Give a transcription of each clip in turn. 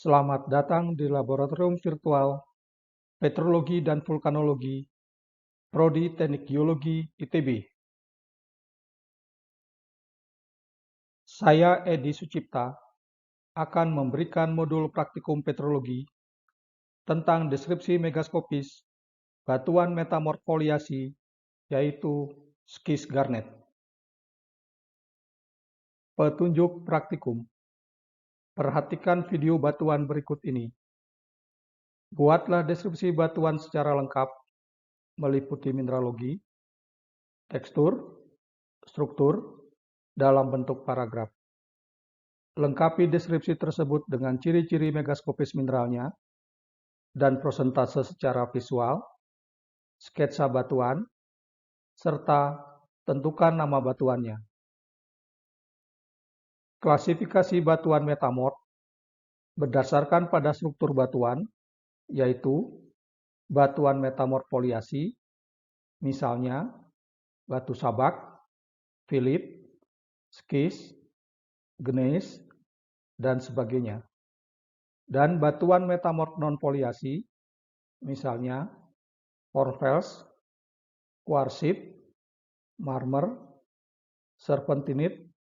Selamat datang di Laboratorium Virtual Petrologi dan Vulkanologi, Prodi Teknik Geologi ITB. Saya Edi Sucipta akan memberikan modul praktikum petrologi tentang deskripsi megaskopis batuan metamorfoliasi, yaitu skis garnet. Petunjuk praktikum. Perhatikan video batuan berikut ini. Buatlah deskripsi batuan secara lengkap, meliputi mineralogi, tekstur, struktur, dalam bentuk paragraf. Lengkapi deskripsi tersebut dengan ciri-ciri megaskopis mineralnya dan prosentase secara visual, sketsa batuan, serta tentukan nama batuannya. Klasifikasi batuan metamorf berdasarkan pada struktur batuan, yaitu batuan metamorfoliasi, misalnya batu sabak, filip, skis, gneis, dan sebagainya. Dan batuan metamorf non-foliasi, misalnya porphyrs, kuarsit, marmer, serpentinit,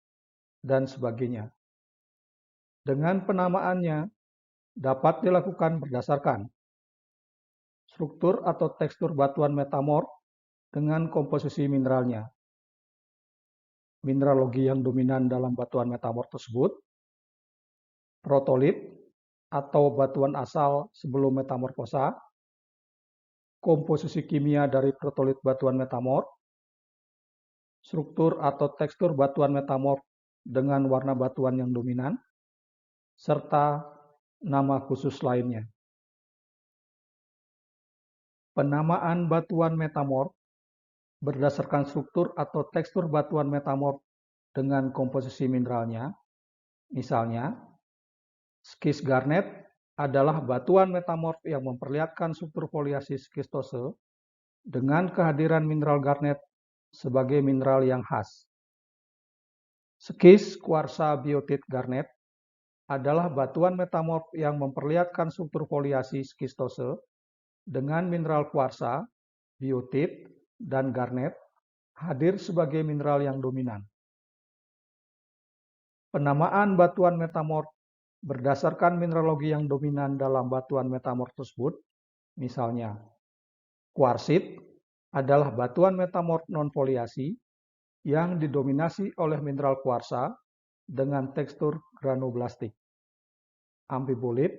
dan sebagainya. Dengan penamaannya dapat dilakukan berdasarkan struktur atau tekstur batuan metamorf dengan komposisi mineralnya, mineralogi yang dominan dalam batuan metamorf tersebut, protolit atau batuan asal sebelum metamorfosa, komposisi kimia dari protolit batuan metamorf, struktur atau tekstur batuan metamorf dengan warna batuan yang dominan, serta nama khusus lainnya. Penamaan batuan metamorf berdasarkan struktur atau tekstur batuan metamorf dengan komposisi mineralnya, misalnya skis garnet adalah batuan metamorf yang memperlihatkan struktur foliasi skistose dengan kehadiran mineral garnet sebagai mineral yang khas. Skis kuarsa biotit garnet adalah batuan metamorf yang memperlihatkan struktur foliasi skistose dengan mineral kuarsa, biotit, dan garnet hadir sebagai mineral yang dominan. Penamaan batuan metamorf berdasarkan mineralogi yang dominan dalam batuan metamorf tersebut, misalnya kuarsit adalah batuan metamorf non-foliasi yang didominasi oleh mineral kuarsa dengan tekstur granoblastik. Amfibolit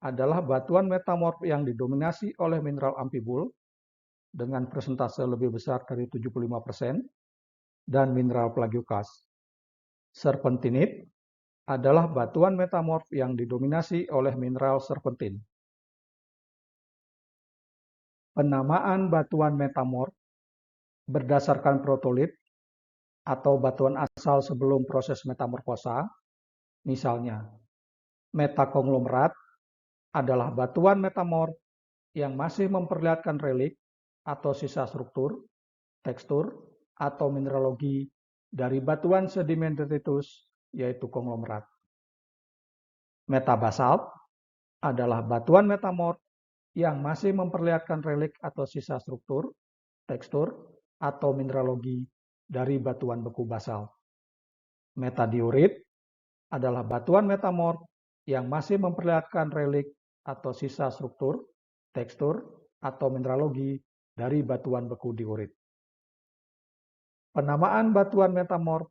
adalah batuan metamorf yang didominasi oleh mineral amfibul dengan persentase lebih besar dari 75% dan mineral plagioclase. Serpentinit adalah batuan metamorf yang didominasi oleh mineral serpentin. Penamaan batuan metamorf berdasarkan protolit atau batuan asal sebelum proses metamorfosa, misalnya metakonglomerat adalah batuan metamorf yang masih memperlihatkan relik atau sisa struktur, tekstur, atau mineralogi dari batuan sedimen detritus, yaitu konglomerat. Metabasalt adalah batuan metamorf yang masih memperlihatkan relik atau sisa struktur, tekstur, atau mineralogi dari batuan beku basalt. Metadiorit adalah batuan metamorf yang masih memperlihatkan relik atau sisa struktur, tekstur, atau mineralogi dari batuan beku diorit. Penamaan batuan metamorf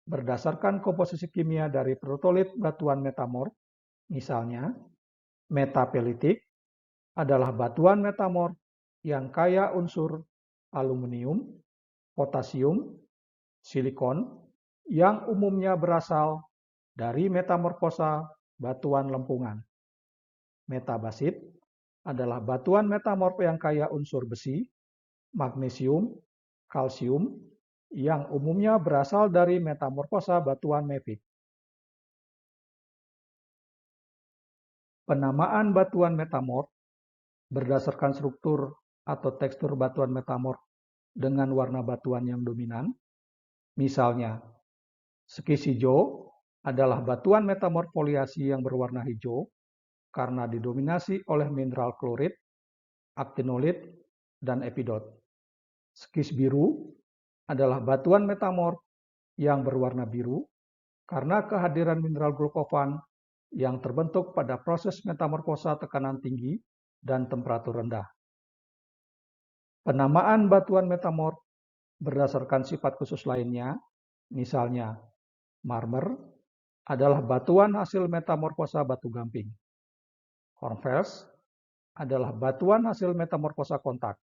berdasarkan komposisi kimia dari protolit batuan metamorf, misalnya metapelitik adalah batuan metamorf yang kaya unsur aluminium, potasium, silikon yang umumnya berasal dari metamorfosa batuan lempungan. Metabasit adalah batuan metamorf yang kaya unsur besi, magnesium, kalsium yang umumnya berasal dari metamorfosa batuan mefik. Penamaan batuan metamorf berdasarkan struktur atau tekstur batuan metamorf dengan warna batuan yang dominan, misalnya skis hijau adalah batuan metamorf foliasi yang berwarna hijau karena didominasi oleh mineral klorid, aktinolit, dan epidot. Skis biru adalah batuan metamorf yang berwarna biru karena kehadiran mineral glukovan yang terbentuk pada proses metamorfosa tekanan tinggi dan temperatur rendah. Penamaan batuan metamorf berdasarkan sifat khusus lainnya, misalnya marmer adalah batuan hasil metamorfosa batu gamping. Hornfels adalah batuan hasil metamorfosa kontak.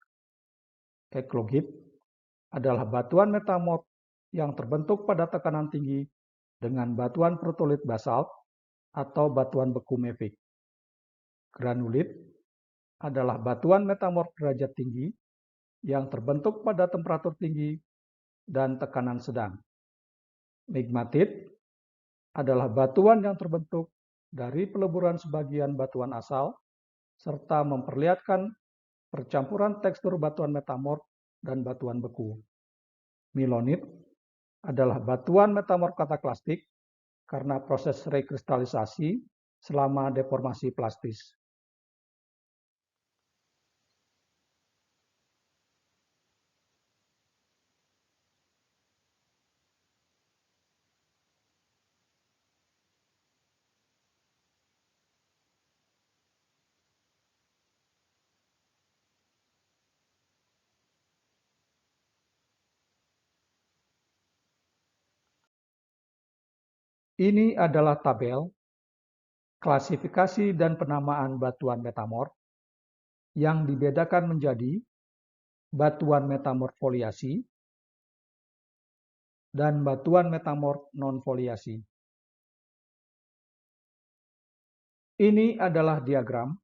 Eklogit adalah batuan metamorf yang terbentuk pada tekanan tinggi dengan batuan protolit basalt atau batuan beku mafic. Granulit adalah batuan metamorf derajat tinggi yang terbentuk pada temperatur tinggi dan tekanan sedang. Migmatit adalah batuan yang terbentuk dari peleburan sebagian batuan asal serta memperlihatkan percampuran tekstur batuan metamorf dan batuan beku. Milonit adalah batuan metamorf kataklastik karena proses rekristalisasi selama deformasi plastis. Ini adalah tabel klasifikasi dan penamaan batuan metamorf yang dibedakan menjadi batuan metamorf foliasi dan batuan metamorf non-foliasi. Ini adalah diagram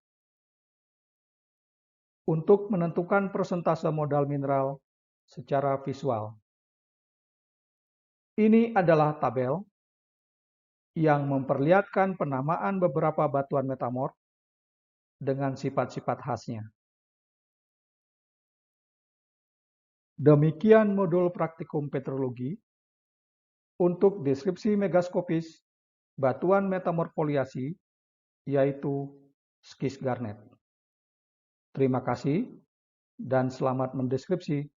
untuk menentukan persentase modal mineral secara visual. Ini adalah tabel yang memperlihatkan penamaan beberapa batuan metamorf dengan sifat-sifat khasnya. Demikian modul praktikum petrologi untuk deskripsi megaskopis batuan metamorf foliasi, yaitu skis garnet. Terima kasih dan selamat mendeskripsi.